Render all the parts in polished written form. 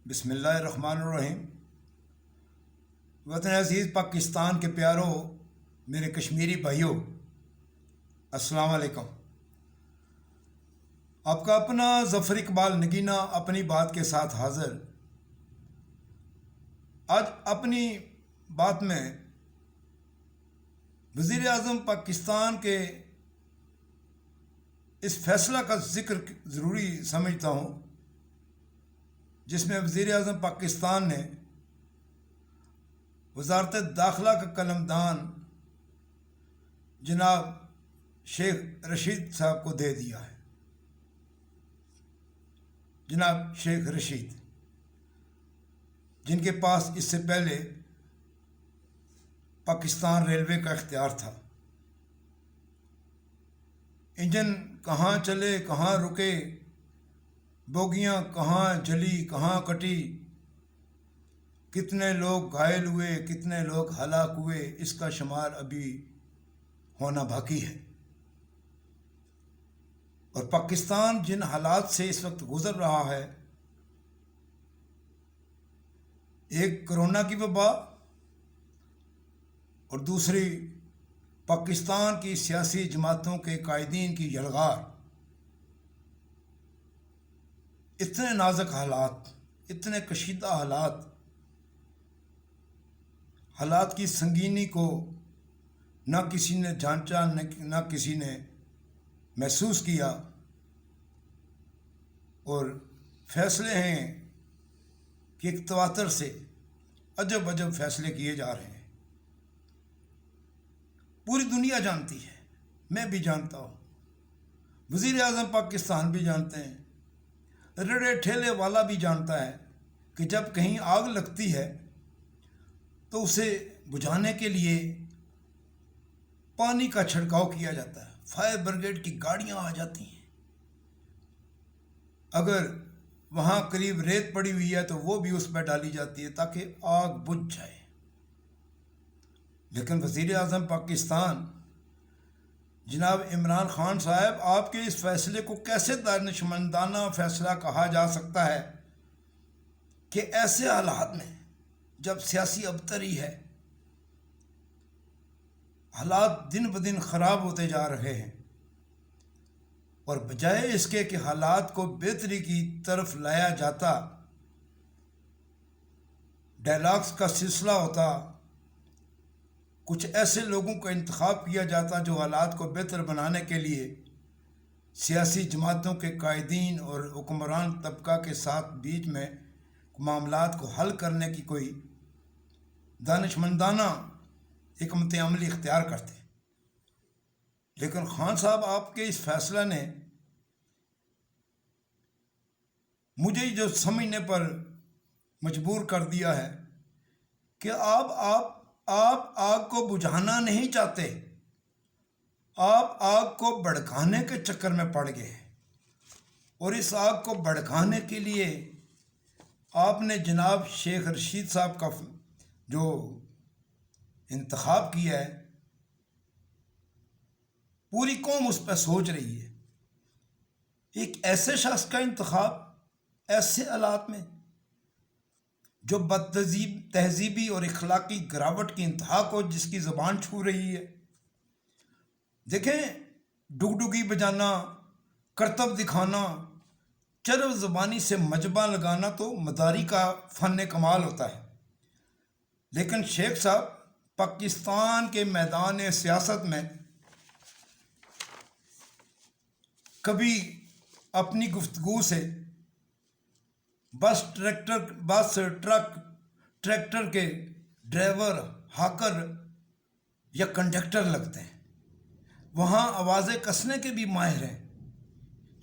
بسم اللہ الرحمن الرحیم۔ وطن عزیز پاکستان کے پیاروں، میرے کشمیری بھائیوں، السلام علیکم۔ آپ کا اپنا ظفر اقبال نگینہ اپنی بات کے ساتھ حاضر۔ آج اپنی بات میں وزیر اعظم پاکستان کے اس فیصلہ کا ذکر ضروری سمجھتا ہوں، جس میں وزیر اعظم پاکستان نے وزارت داخلہ کا قلمدان جناب شیخ رشید صاحب کو دے دیا ہے۔ جناب شیخ رشید، جن کے پاس اس سے پہلے پاکستان ریلوے کا اختیار تھا۔ انجن کہاں چلے کہاں رکے، بوگیاں کہاں جلی کہاں کٹی، کتنے لوگ گھائل ہوئے کتنے لوگ ہلاک ہوئے، اس کا شمار ابھی ہونا باقی ہے۔ اور پاکستان جن حالات سے اس وقت گزر رہا ہے، ایک کرونا کی وبا اور دوسری پاکستان کی سیاسی جماعتوں کے قائدین کی یلغار، اتنے نازک حالات، اتنے کشیدہ حالات کی سنگینی کو نہ کسی نے جانچا نہ کسی نے محسوس کیا، اور فیصلے ہیں کہ ایک تواتر سے عجب فیصلے کیے جا رہے ہیں۔ پوری دنیا جانتی ہے، میں بھی جانتا ہوں، وزیر اعظم پاکستان بھی جانتے ہیں، رڑے ٹھیلے والا بھی جانتا ہے کہ جب کہیں آگ لگتی ہے تو اسے بجھانے کے لیے پانی کا چھڑکاؤ کیا جاتا ہے، فائر بریگیڈ کی گاڑیاں آ جاتی ہیں۔ اگر وہاں قریب ریت پڑی ہوئی ہے تو وہ بھی اس پہ ڈالی جاتی ہے تاکہ آگ بجھ جائے۔ لیکن وزیر اعظم پاکستان جناب عمران خان صاحب، آپ کے اس فیصلے کو کیسے دانشمندانہ فیصلہ کہا جا سکتا ہے کہ ایسے حالات میں جب سیاسی ابتری ہے، حالات دن بدن خراب ہوتے جا رہے ہیں، اور بجائے اس کے کہ حالات کو بہتری کی طرف لایا جاتا، ڈائلاگز کا سلسلہ ہوتا، کچھ ایسے لوگوں کا انتخاب کیا جاتا جو حالات کو بہتر بنانے کے لیے سیاسی جماعتوں کے قائدین اور حکمران طبقہ کے ساتھ بیچ میں معاملات کو حل کرنے کی کوئی دانشمندانہ حکمت عملی اختیار کرتے۔ لیکن خان صاحب، آپ کے اس فیصلہ نے مجھے جو سمجھنے پر مجبور کر دیا ہے کہ آپ آگ کو بجھانا نہیں چاہتے، آپ آگ کو بھڑکانے کے چکر میں پڑ گئے، اور اس آگ کو بھڑکانے کے لیے آپ نے جناب شیخ رشید صاحب کا جو انتخاب کیا ہے، پوری قوم اس پہ سوچ رہی ہے۔ ایک ایسے شخص کا انتخاب ایسے حالات میں جو تہذیبی اور اخلاقی گراوٹ کی انتہا کو جس کی زبان چھو رہی ہے۔ دیکھیں، ڈگڈگی بجانا، کرتب دکھانا، چرب زبانی سے مجبہ لگانا تو مداری کا فن کمال ہوتا ہے، لیکن شیخ صاحب پاکستان کے میدان سیاست میں کبھی اپنی گفتگو سے بس ٹریکٹر کے ڈرائیور، ہاکر یا کنڈکٹر لگتے ہیں، وہاں آوازیں کسنے کے بھی ماہر ہیں۔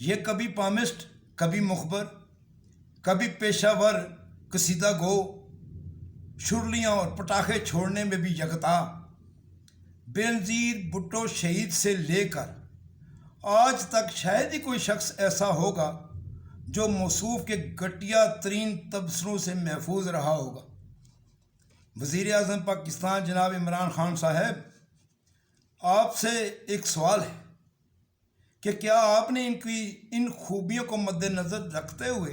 یہ کبھی پامسٹ، کبھی مخبر، کبھی پیشہ ور قصیدہ گو، شرلیاں اور پٹاخے چھوڑنے میں بھی یکتا۔ بے نظیر بھٹو شہید سے لے کر آج تک شاید ہی کوئی شخص ایسا ہوگا جو موصوف کے گھٹیا ترین تبصروں سے محفوظ رہا ہوگا۔ وزیر اعظم پاکستان جناب عمران خان صاحب، آپ سے ایک سوال ہے کہ کیا آپ نے ان خوبیوں کو مد نظر رکھتے ہوئے